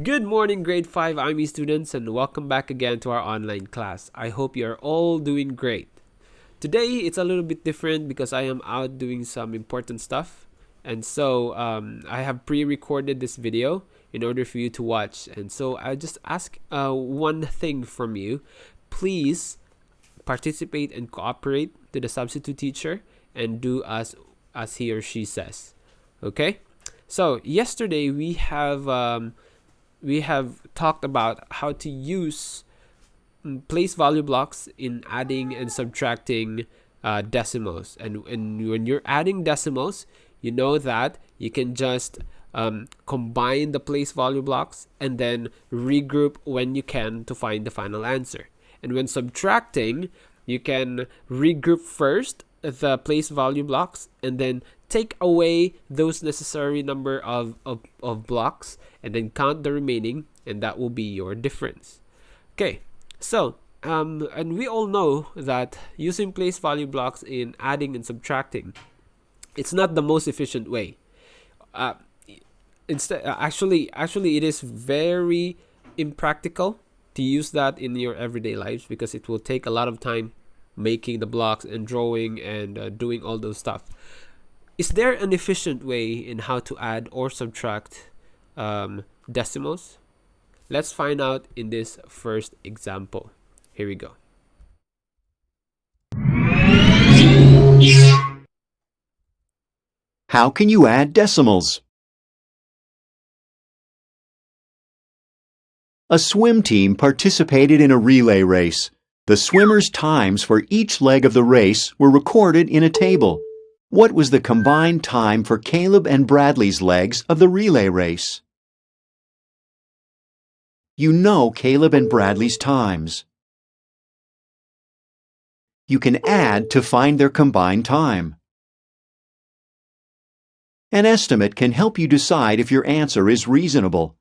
Good morning, grade 5 IME students, and welcome back again to our online class. I hope you're all doing great. Today, it's a little bit different because I am out doing some important stuff. And so, I have pre recorded this video in order for you to watch. And so, I just ask one thing from you. Please participate and cooperate to the substitute teacher and do as he or she says. Okay? So, yesterday we have talked about how to use place value blocks in adding and subtracting decimals. And when you're adding decimals, you know that you can just combine the place value blocks and then regroup when you can to find the final answer. And when subtracting, you can regroup first the place value blocks and then take away those necessary number of blocks and then count the remaining, and that will be your difference. Okay, so and we all know that using place value blocks in adding and subtracting, it's not the most efficient way. Actually, it is very impractical to use that in your everyday lives because it will take a lot of time making the blocks and drawing and doing all those stuff. Is there an efficient way in how to add or subtract decimals? Let's find out in this first example. Here we go. How can you add decimals? A swim team participated in a relay race. The swimmers' times for each leg of the race were recorded in a table. What was the combined time for Caleb and Bradley's legs of the relay race? You know Caleb and Bradley's times. You can add to find their combined time. An estimate can help you decide if your answer is reasonable.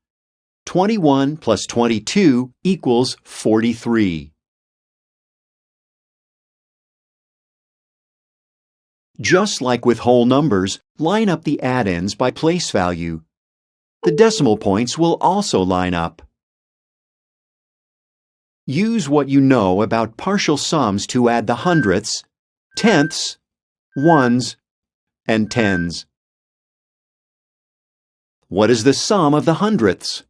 21 plus 22 equals 43. Just like with whole numbers, line up the add-ins by place value. The decimal points will also line up. Use what you know about partial sums to add the hundredths, tenths, ones, and tens. What is the sum of the hundredths?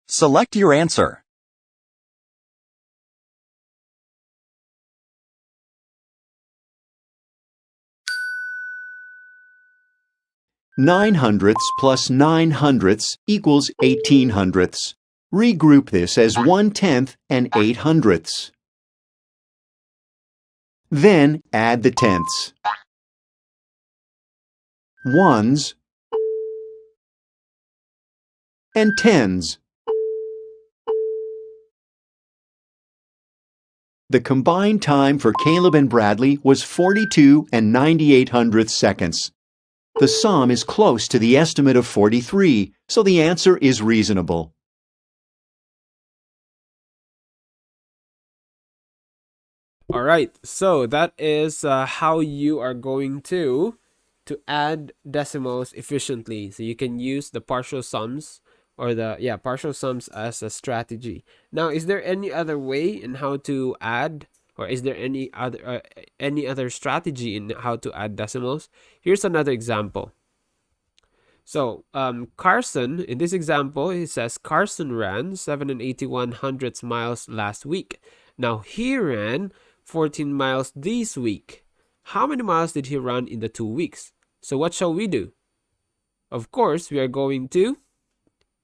Select your answer. Nine hundredths plus 9 hundredths equals 18 hundredths. Regroup this as 1/10 and 8 hundredths. Then add the tenths. Ones and tens. The combined time for Caleb and Bradley was 42 and 98 hundredths seconds. The sum is close to the estimate of 43, so the answer is reasonable. All right, so that is how you are going to add decimals efficiently. So you can use the partial sums or partial sums as a strategy. Now, is there any other way in how to add, or is there any other strategy in how to add decimals? Here's another example. So Carson, in this example, he says Carson ran 7 and 81 hundredths miles last week. Now he ran 14 miles this week. How many miles did he run in the 2 weeks? So what shall we do? Of course, we are going to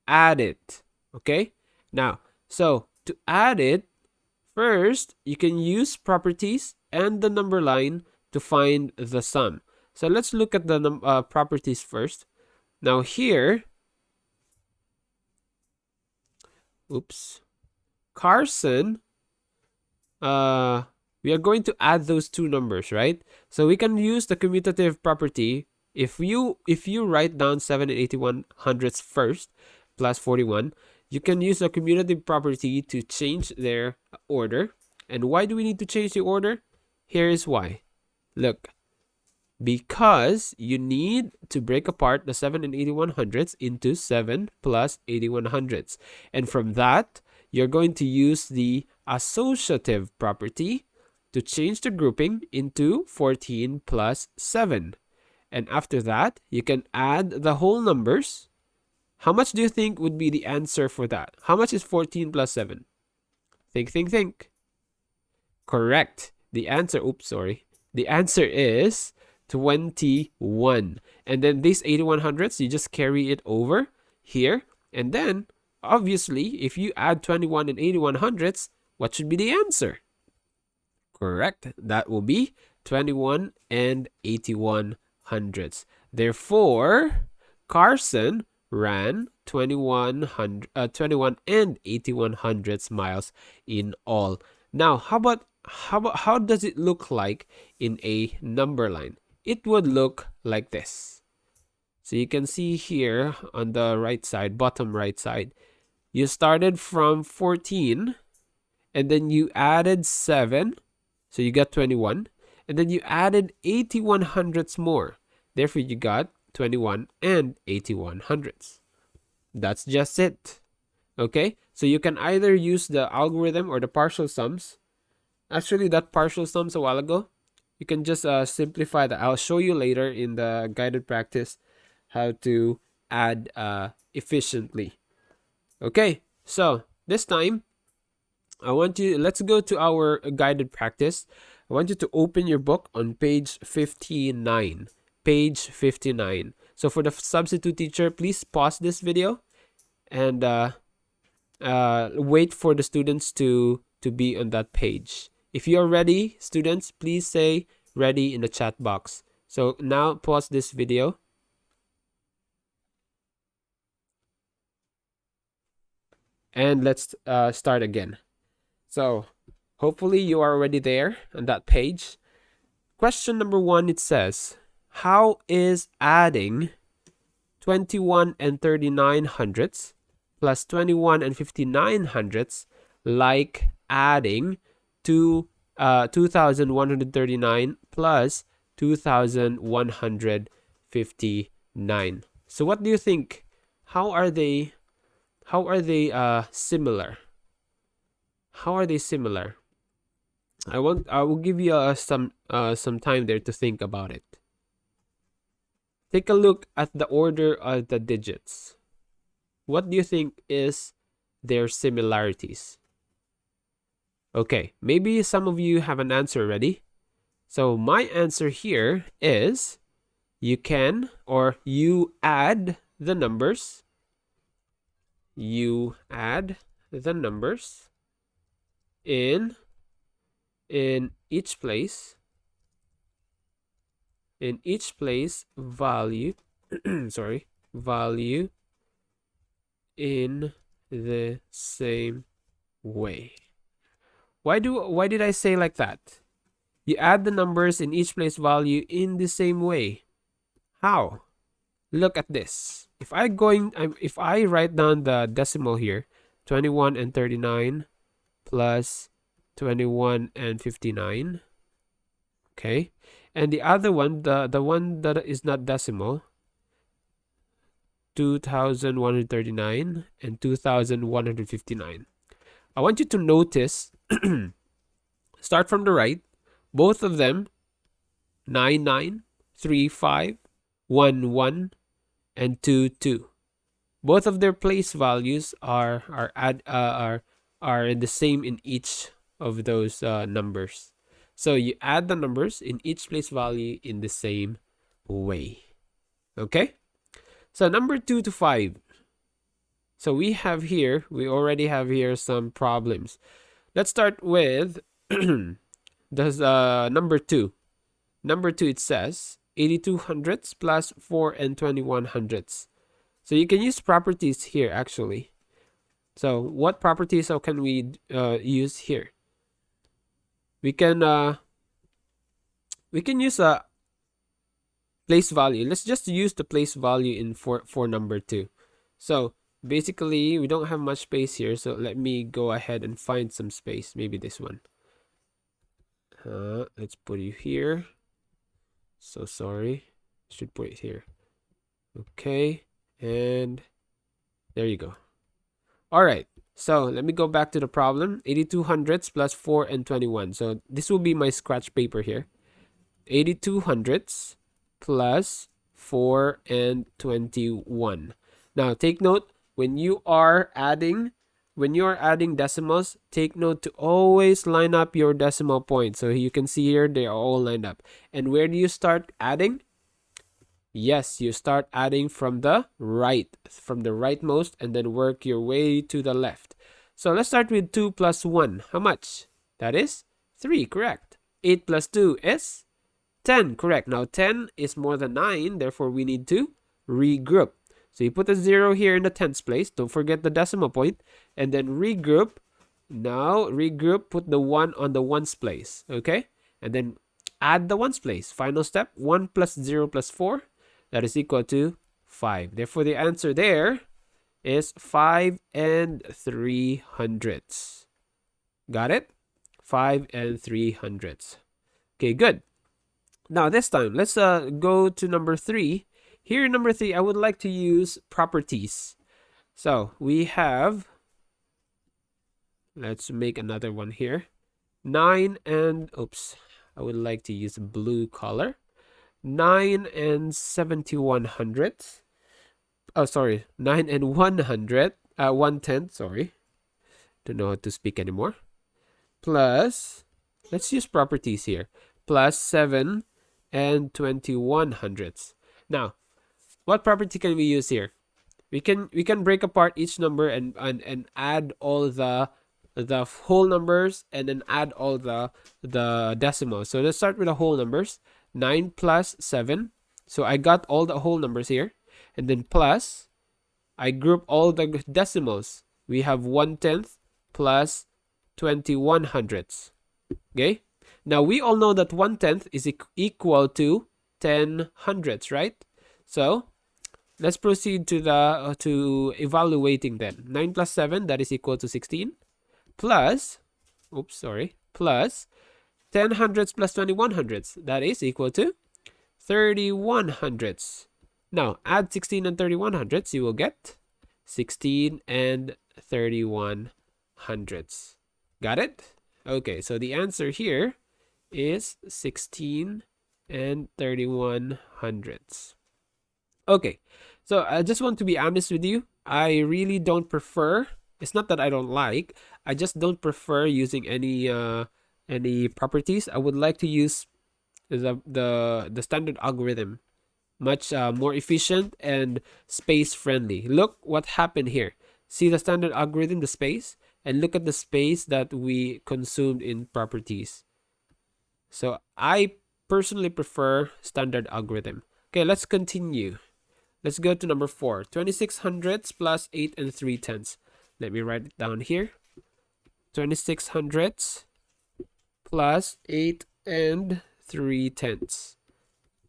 add it. Okay? Now, so to add it, first, you can use properties and the number line to find the sum. So let's look at the properties first. Now here, Carson, we are going to add those two numbers, right? So we can use the commutative property. If you write down 7 and 81 hundredths first plus 41, you can use the commutative property to change their order. And why do we need to change the order? Here is why. Look, because you need to break apart the 7 and 8100ths into 7 plus 8100ths. And from that, you're going to use the associative property to change the grouping into 14 plus 7. And after that, you can add the whole numbers. How much do you think would be the answer for that? How much is 14 plus 7? Think. Correct. The answer, the answer is 21. And then these 8100ths, you just carry it over here. And then, obviously, if you add 21 and 8100ths, what should be the answer? Correct. That will be 21 and 8100ths. Therefore, Carson ran 21 and 8100ths miles in all. Now, how does it look like in a number line? It would look like this. So you can see here on the right side, bottom right side, you started from 14 and then you added 7. So you got 21. And then you added 8100ths more. Therefore, you got 21 and 8100ths. That's just it. Okay? So you can either use the algorithm or the partial sums. Actually, that partial sums a while ago, you can just simplify that. I'll show you later in the guided practice how to add efficiently. Okay, so this time, let's go to our guided practice. I want you to open your book on page 59. Page 59. So for the substitute teacher, please pause this video and wait for the students to be on that page. If you are ready, students, please say ready in the chat box. So now pause this video. And let's start again. So hopefully you are already there on that page. Question number 1, it says, how is adding 21 and 3900ths plus 21 and 5900ths like adding 2139 plus 2159? So what do you think? How are they similar? How are they similar? I will give you some time there to think about it. Take a look at the order of the digits. What do you think is their similarities? Okay, maybe some of you have an answer ready. So my answer here is you add the numbers. You add the numbers in each place. In each place, value value in the same way. Why did I say like that? You add the numbers in each place value in the same way. How? Look at this. If I write down the decimal here, 21 and 39 plus 21 and 59. Okay. And the other one, the one that is not decimal, 2139 and 2159. I want you to notice, start from the right, both of them, 99, 35, 11, and 22. Both of their place values are the same in each of those numbers. So you add the numbers in each place value in the same way. Okay? So number 2 to 5. So we already have here some problems. Let's start with number 2. Number 2, it says 8200ths plus 4 and 2100ths. So you can use properties here actually. So what properties can we use here? We can use a place value. Let's just use the place value in for number 2. So basically we don't have much space here, so let me go ahead and find some space. Maybe this one. Let's put you here. So sorry. Should put it here. Okay. And there you go. All right. So let me go back to the problem. 82 hundredths plus 4 and 21. So this will be my scratch paper here. 82 hundredths plus 4 and 21. Now take note, when you are adding decimals, take note to always line up your decimal points. So you can see here they are all lined up. And where do you start adding? Yes, you start adding from the rightmost, and then work your way to the left. So let's start with 2 plus 1. How much? That is 3, correct. 8 plus 2 is 10, correct. Now 10 is more than 9, therefore we need to regroup. So you put a 0 here in the tens place. Don't forget the decimal point. And then regroup. Now regroup, put the 1 on the ones place. Okay? And then add the ones place. Final step, 1 plus 0 plus 4. That is equal to 5. Therefore the answer there is 5 and 300ths. Got it? 5 and 300ths. Okay, good. Now this time, let's go to number 3. Here in number 3, I would like to use properties. So we have, let's make another one here. 9 and, oops, I would like to use blue color. 9 and 71 hundredths. Oh, sorry, 9 and 100, 1/10, sorry. Don't know how to speak anymore. Plus, let's use properties here. Plus 7 and 21 hundredths. Now, what property can we use here? We can break apart each number and add all the whole numbers, and then add all the decimals. So let's start with the whole numbers. 9 plus 7. So I got all the whole numbers here. And then plus, I group all the decimals. We have 1/10 plus 21 hundredths. Okay? Now we all know that 1/10 is equal to 10 hundredths, right? So let's proceed to evaluating then. 9 plus 7, that is equal to 16. Plus, plus 10 hundredths plus 21 hundredths, that is equal to 31 hundredths. Now, add 16 and 31 hundredths, you will get 16 and 31 hundredths. Got it? Okay, so the answer here is 16 and 31 hundredths. Okay, so I just want to be honest with you. I really don't prefer, it's not that I don't like, I just don't prefer using any properties. I would like to use the standard algorithm. Much more efficient and space friendly. Look what happened here. See the standard algorithm, the space, and look at the space that we consumed in properties. So I personally prefer standard algorithm. Okay, let's continue. Let's go to number 4. 26 hundredths plus 8 and 3/10. Let me write it down here. 26 hundredths plus 8 and 3/10.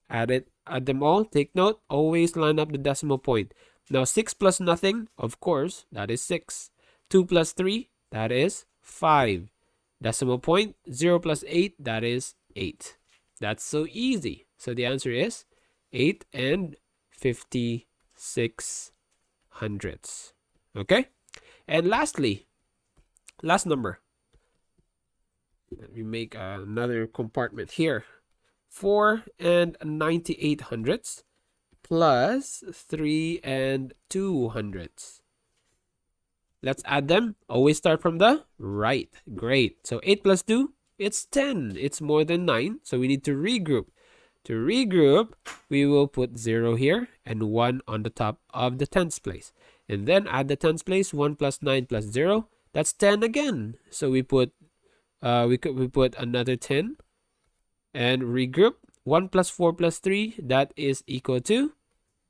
Add them all. Take note, always line up the decimal point. Now 6 plus nothing, of course, that is 6. 2 plus 3, that is 5. Decimal point, 0 plus 8, that is 8. That's so easy. So the answer is 8 and 56 hundredths. Okay? And lastly, last number. Let me make another compartment here. 4 and 98 hundredths plus 3 and 2 hundredths. Let's add them. Always start from the right. Great. So 8 plus 2, it's 10. It's more than 9. So we need to regroup. To regroup, we will put 0 here and 1 on the top of the tens place. And then add the tens place. 1 plus 9 plus 0. That's 10 again. So we put another 10 and regroup. 1 plus 4 plus 3, that is equal to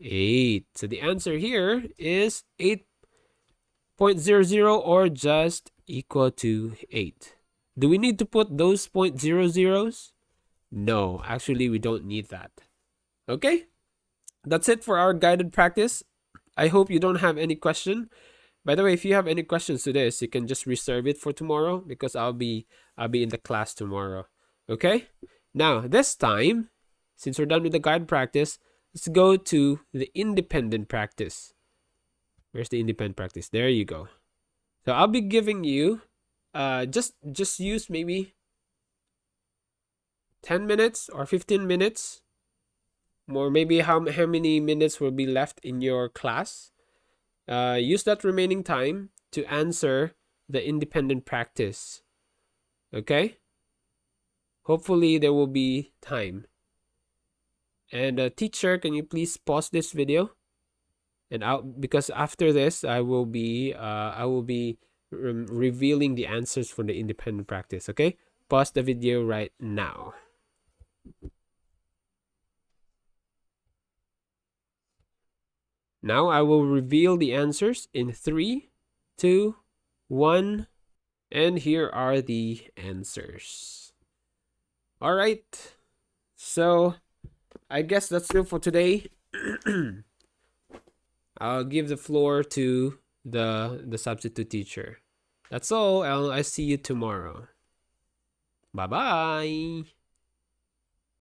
8. So the answer here is 8.00 or just equal to 8. Do we need to put those 0.00s? No, actually we don't need that. Okay? That's it for our guided practice. I hope you don't have any question. By the way, if you have any questions to this, you can just reserve it for tomorrow because I'll be in the class tomorrow. Okay? Now, this time, since we're done with the guide practice, let's go to the independent practice. Where's the independent practice? There you go. So I'll be giving you just use maybe 10 minutes or 15 minutes, or maybe how many minutes will be left in your class. Use that remaining time to answer the independent practice. Okay? Hopefully there will be time. And teacher, can you please pause this video? And because after this I will be revealing the answers for the independent practice. Okay? Pause the video right now. Now I will reveal the answers in 3, 2, 1, and here are the answers. All right. So I guess that's it for today. I'll give the floor to the substitute teacher. That's all. I'll see you tomorrow. Bye-bye.